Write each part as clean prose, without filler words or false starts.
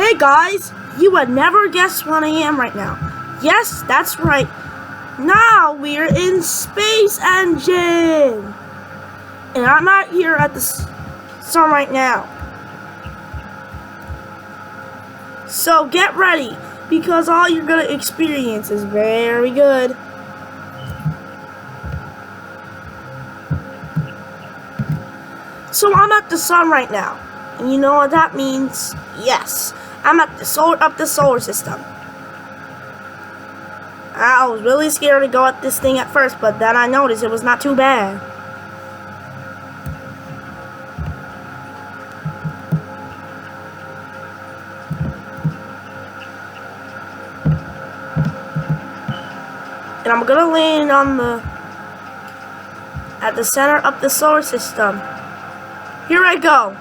Hey guys, you would never guess what I am right now. Yes, that's right. Now we're in Space Engine. And I'm out here at the sun right now. So get ready, because all you're gonna experience is very good. So I'm at the sun right now. And you know what that means? Yes, I'm at the solar system. I was really scared to go at this thing at first, but then I noticed it was not too bad. And I'm gonna land at the center of the solar system. Here I go.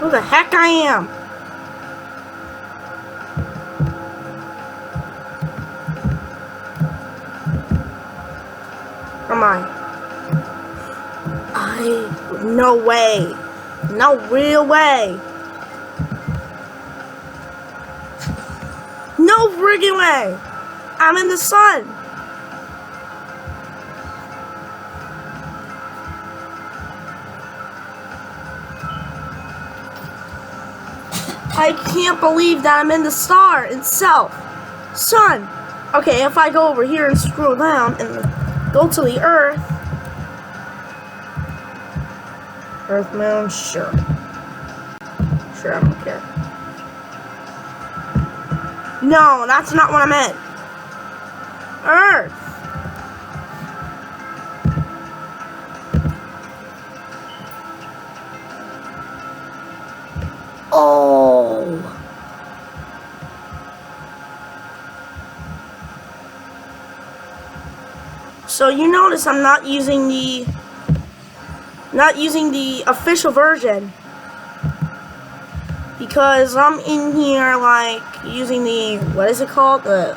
Who the heck I am? Am I? No way. No real way. No friggin' way. I'm in the sun. I can't believe that I'm in the star itself. Sun. Okay, if I go over here and scroll down and go to the Earth. Earth, moon, sure. Sure, I don't care. No, that's not what I meant. Earth. Oh. So you notice I'm not using the official version, because I'm in here like using the, what is it called, the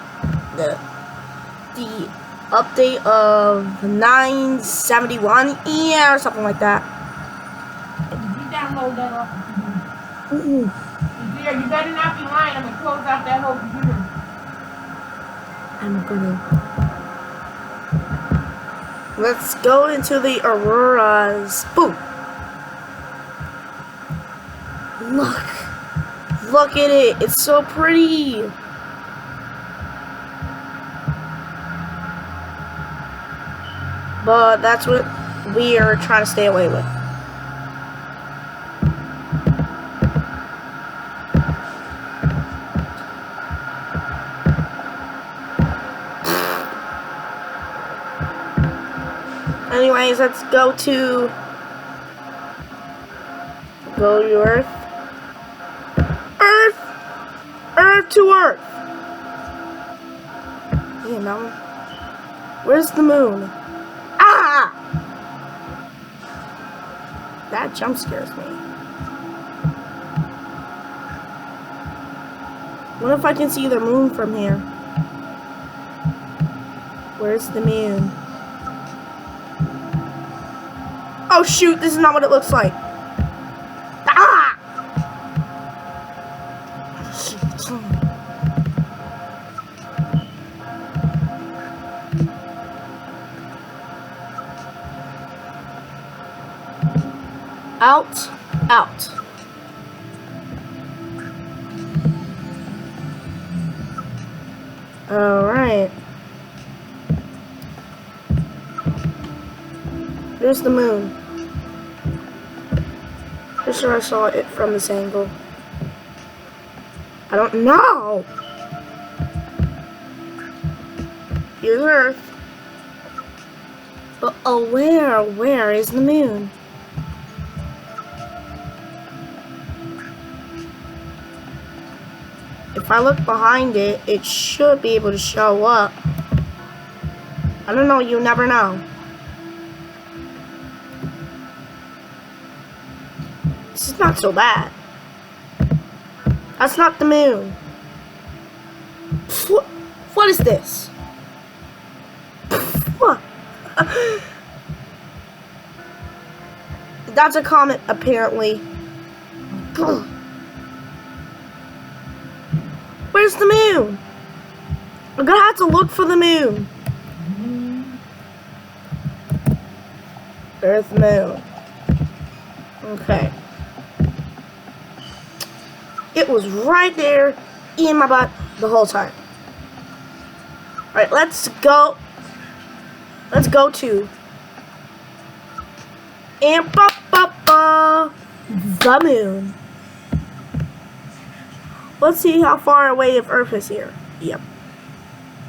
update of 971, yeah, or something like that. Did you download that off the computer? Yeah, you better not be lying. I'm gonna close out that whole computer. I'm gonna. Let's go into the auroras. Boom. Look at it. It's so pretty. But that's what we are trying to stay away with. Anyways, let's go to Earth. Earth to Earth. You know, where's the moon? Ah! That jump scares me. What if I can see the moon from here? Where's the moon? Oh shoot, this is not what it looks like. Ah! Out. Alright. There's the moon. Pretty sure I saw it from this angle. I don't know. Here's Earth. But oh, where is the moon? If I look behind it, it should be able to show up. I don't know, you never know. This is not so bad. That's not the moon. What is this? What? That's a comet, apparently. Where's the moon? I'm gonna have to look for the moon. There's the moon. Okay. It was right there in my butt the whole time. Alright, let's go. Let's go to the moon. Let's see how far away of Earth is here. Yep.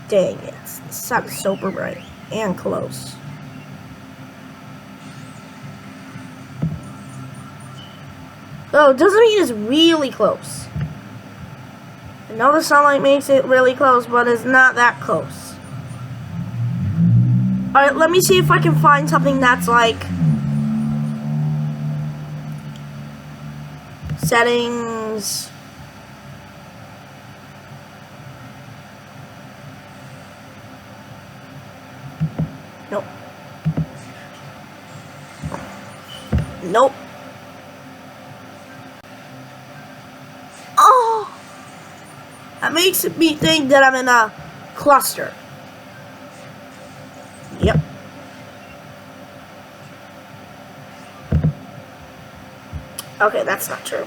Dang it. The sun is super bright and close. Oh, it doesn't mean it's really close. I know the sunlight makes it really close, but it's not that close. Alright, let me see if I can find something that's like settings. Nope. Nope. Oh! That makes me think that I'm in a cluster. Yep. Okay, that's not true.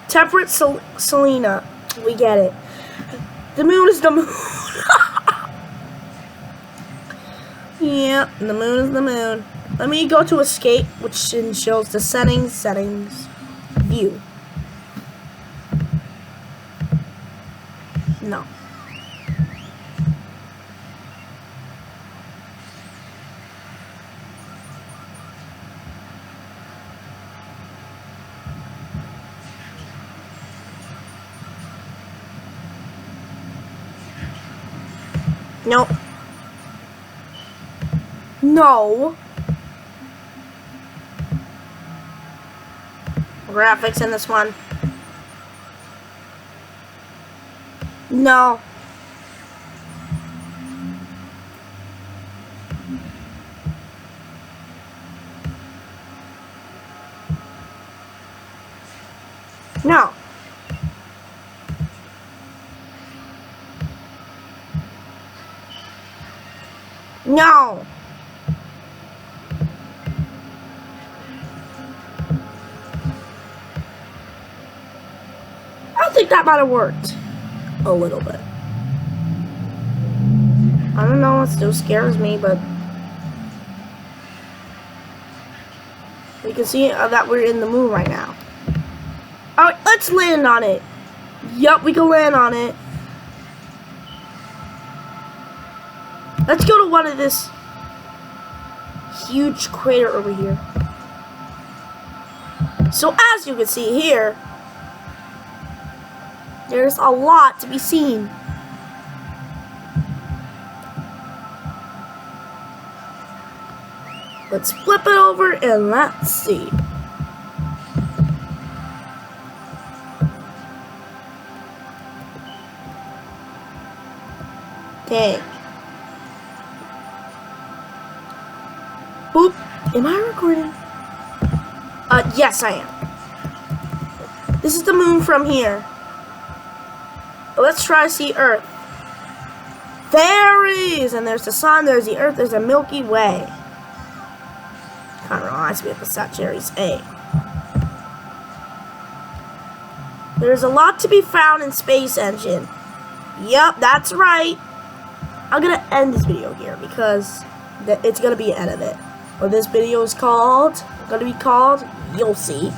Temperate Selena. We get it. The moon is the moon. Yeah, the moon is the moon. Let me go to escape, which shows the settings, view. No. Nope. No. Graphics in this one. No. No. No. I think that might have worked a little bit. I don't know, it still scares me, but you can see that we're in the moon right now. Alright, let's land on it. Yup, we can land on it. Let's go to one of this huge crater over here. So as you can see here, there's a lot to be seen. Let's flip it over and let's see. Dang. Boop. Am I recording? Yes, I am. This is the moon from here. Let's try to see Earth. There it is, and there's the sun, there's the Earth, there's a Milky Way. Kind of reminds me of the Sagittarius A. There's a lot to be found in Space Engine. Yep, that's right. I'm gonna end this video here because it's gonna be the end of it. What this video is called, you'll see.